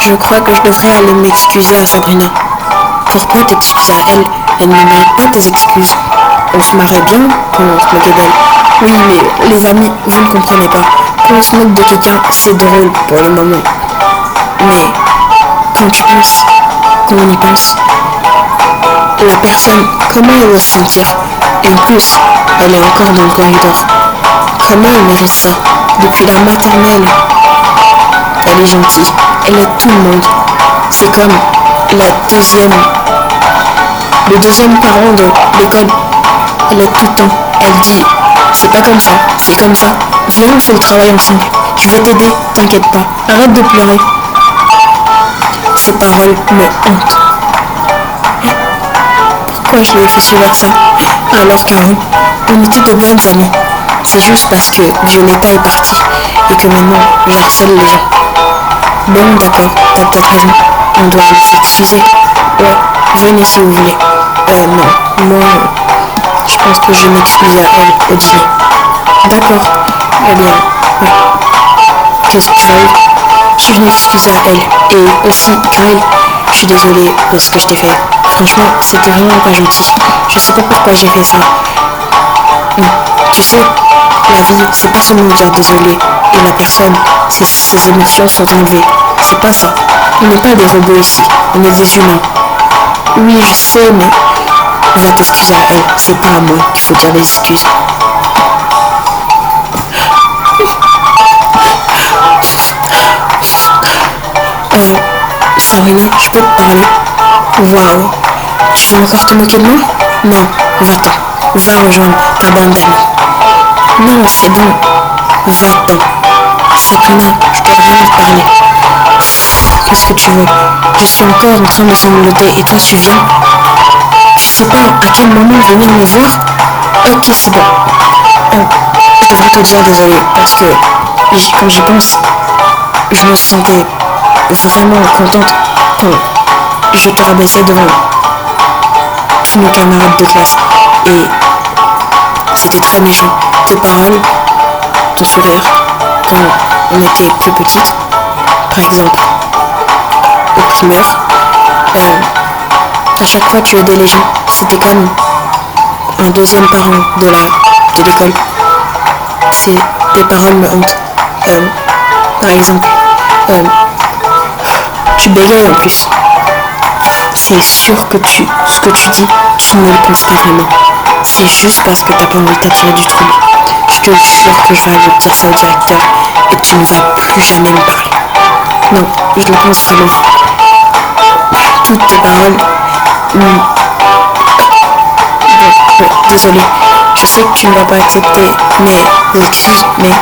Je crois que je devrais aller m'excuser à Sabrina. Pourquoi t'excuser à elle? Elle ne mérite pas tes excuses. On se marrait bien quand on se moquait d'elle. Oui, mais les amis, vous ne comprenez pas. Quand on se moque de quelqu'un, c'est drôle pour le moment. Mais quand on y pense, la personne, comment elle va se sentir? Et en plus, elle est encore dans le corridor. Comment elle mérite ça? Depuis la maternelle. Elle est gentille, elle aide tout le monde. C'est comme le deuxième parent de l'école. Elle aide tout le temps. Elle dit, c'est pas comme ça, c'est comme ça. Viens, on fait le travail ensemble. Je vais t'aider, t'inquiète pas. Arrête de pleurer. Ces paroles me hantent. Pourquoi je lui ai fait subir ça? Alors Carole, on était de bonnes amies. C'est juste parce que Violetta est partie et que maintenant j'harcèle les gens. Bon, d'accord, t'as peut-être raison. On doit s'excuser. Ouais, venez si vous voulez. Non, moi, je pense que je vais m'excuser à elle au dîner. D'accord, eh bien, ouais. Qu'est-ce que Grail? Je m'excuse à elle. Et aussi, Grail, je suis désolée pour ce que je t'ai fait. Franchement, c'était vraiment pas gentil. Je sais pas pourquoi j'ai fait ça. Tu sais, la vie, c'est pas seulement dire désolé. Et la personne, ses émotions sont enlevées. C'est pas ça. On n'est pas des robots ici. On est des humains. Oui, je sais, mais va t'excuser à elle. C'est pas à moi qu'il faut dire des excuses. Sabrina, je peux te parler? Waouh. Tu veux encore te moquer de moi? Non, va-t'en. Va rejoindre ta bande d'amis. Non, c'est bon. Va-t'en. Sabrina, je dois vraiment te parler. Qu'est-ce que tu veux? Je suis encore en train de sangloter et toi tu viens? Tu sais pas à quel moment venir me voir? Ok, c'est bon. Je devrais te dire désolé parce que quand j'y pense, je me sentais vraiment contente quand je te rabaissais devant tous mes camarades de classe. Et c'était très méchant. Tes paroles, ton sourire, quand on était plus petite, par exemple, au primaire, à chaque fois tu aidais les gens. C'était comme un deuxième parent de l'école. Tes paroles me hantent. Par exemple, tu bégayes en plus. C'est sûr que ce que tu dis, tu ne le penses pas vraiment. C'est juste parce que t'as pas envie de t'attirer du trouble. Je te jure que je vais aller dire ça au directeur et tu ne vas plus jamais me parler. Non, je le pense vraiment. Toutes tes paroles. Désolé. Je sais que tu ne vas pas accepter mes excuses, mais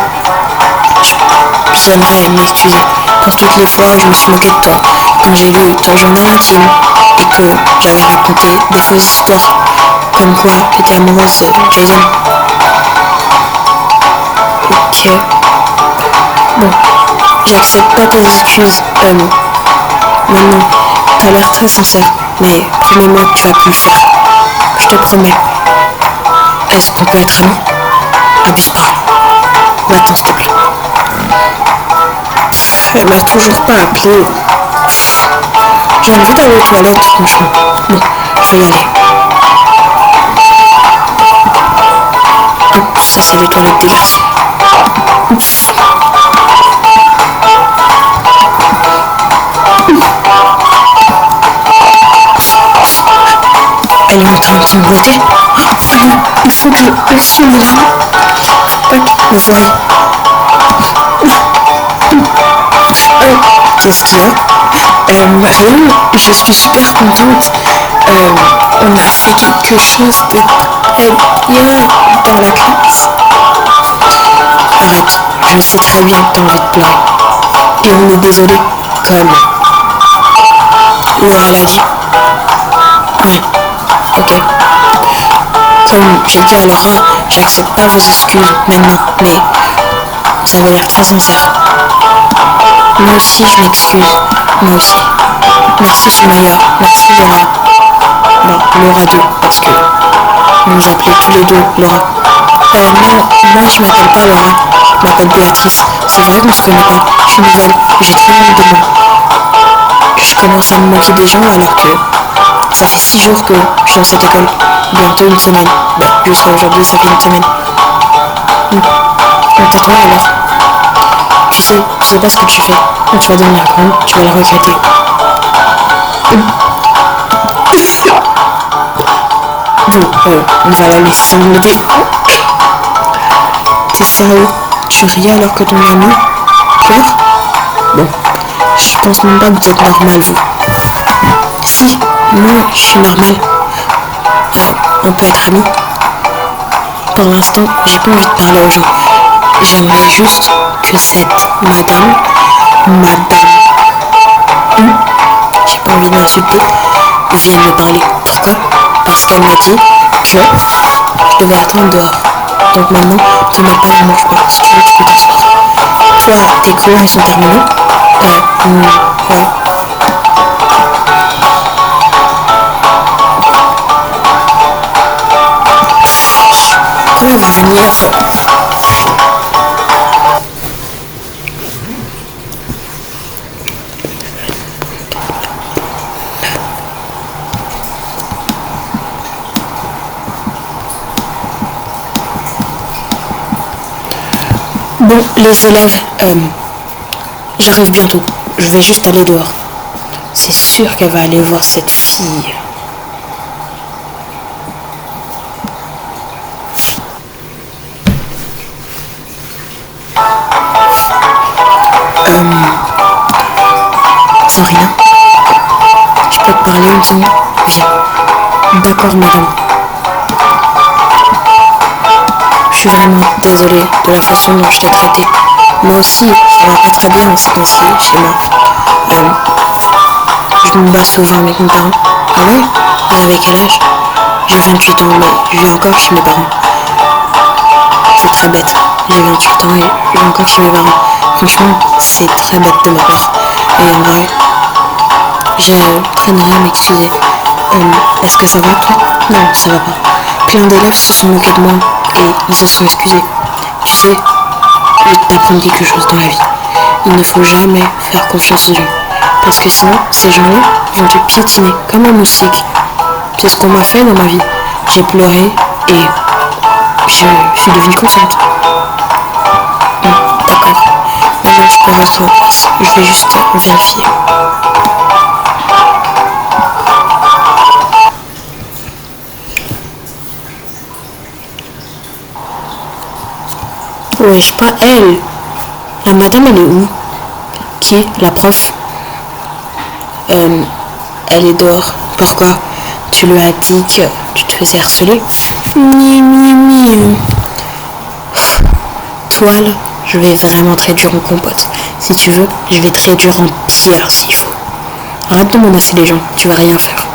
j'aimerais m'excuser pour toutes les fois où je me suis moquée de toi. Quand j'ai lu ton journal intime et que j'avais raconté des fausses histoires, comme quoi j'étais amoureuse de Jason. Ok. Bon, j'accepte pas tes excuses, Maintenant, t'as l'air très sincère, mais promets-moi que tu vas plus le faire. Je te promets. Est-ce qu'on peut être amis? Abuse pas. Va-t'en, s'il te plaît. Elle m'a toujours pas appelé. J'ai envie d'aller aux toilettes, franchement. Bon, je vais y aller. Ça, c'est les toilettes des garçons. Elle est en train de sangloter. Oh non, il faut que je suis mes larmes. Faut pas qu'elle me voie. Qu'est-ce qu'il y a? Rien, je suis super contente. On a fait quelque chose de très bien dans la classe. Arrête, je sais très bien que t'as envie de pleurer. Et on est désolé, comme Laura l'a dit. Ouais, ok. Comme j'ai dit à Laura, j'accepte pas vos excuses maintenant, mais vous avez l'air très sincère. Moi aussi, je m'excuse. Moi aussi. Merci Sumaya. Merci Laura. Bon, Laura 2, parce que on nous appelait tous les deux Laura. Non, moi je m'appelle pas Laura. Je m'appelle Béatrice. C'est vrai qu'on se connaît pas. Je suis nouvelle. J'ai très envie de moi. commence à me moquer des gens alors que ça fait 6 jours que je suis dans cette école. Bientôt une semaine. Bah, jusqu'à aujourd'hui, ça fait une semaine. Tais-toi alors. Tu sais pas ce que tu fais. Quand tu vas devenir grande, tu vas le regretter. Bon, on va la laisser s'enlever. T'es sérieux? Tu ris alors que ton ami pleure? Bon, je pense même pas que vous êtes normal, vous. Si, moi, je suis normale. On peut être amis. Pour l'instant, j'ai pas envie de parler aux gens. J'aimerais juste que cette madame, j'ai pas envie d'insulter, vienne me parler. Pourquoi? Parce qu'elle m'a dit que je devais attendre dehors. Donc maintenant, tu n'as pas le mouvement. Si tu veux, tu peux t'asseoir. Toi, tes cours, ils sont terminés? Ouais. Quoi, va venir? Bon, les élèves, j'arrive bientôt. Je vais juste aller dehors. C'est sûr qu'elle va aller voir cette fille. Sarina, je peux te parler une seconde? Viens. D'accord, madame. Je suis vraiment désolée de la façon dont je t'ai traité. Moi aussi, ça va pas très bien en ce temps-ci chez moi. Je me bats souvent avec mes parents. Ah ouais? Vous avez quel âge? J'ai 28 ans, mais je vis encore chez mes parents. C'est très bête. J'ai 28 ans et je vis encore chez mes parents. Franchement, c'est très bête de ma part. Et en vrai, je traînerai à m'excuser. Est-ce que ça va, toi? Non, ça va pas. Plein d'élèves se sont moqués de moi et ils se sont excusés. Tu sais, je vais t'apprendre quelque chose dans la vie. Il ne faut jamais faire confiance aux gens. Parce que sinon, ces gens-là vont te piétiner comme un moustique. C'est ce qu'on m'a fait dans ma vie. J'ai pleuré et je suis devenue confiante. D'accord. Maintenant, je peux rentrer en classe. Je vais juste vérifier. Wesh, pas elle. La madame, elle est où? Qui? La prof? Elle est dehors. Pourquoi? Tu lui as dit que tu te faisais harceler? Toi, là, je vais vraiment te réduire en compote. Si tu veux, je vais te réduire en pierre s'il faut. Arrête de menacer les gens, tu vas rien faire.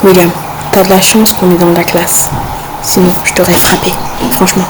William, t'as de la chance qu'on est dans la classe. Sinon, je t'aurais frappé, franchement.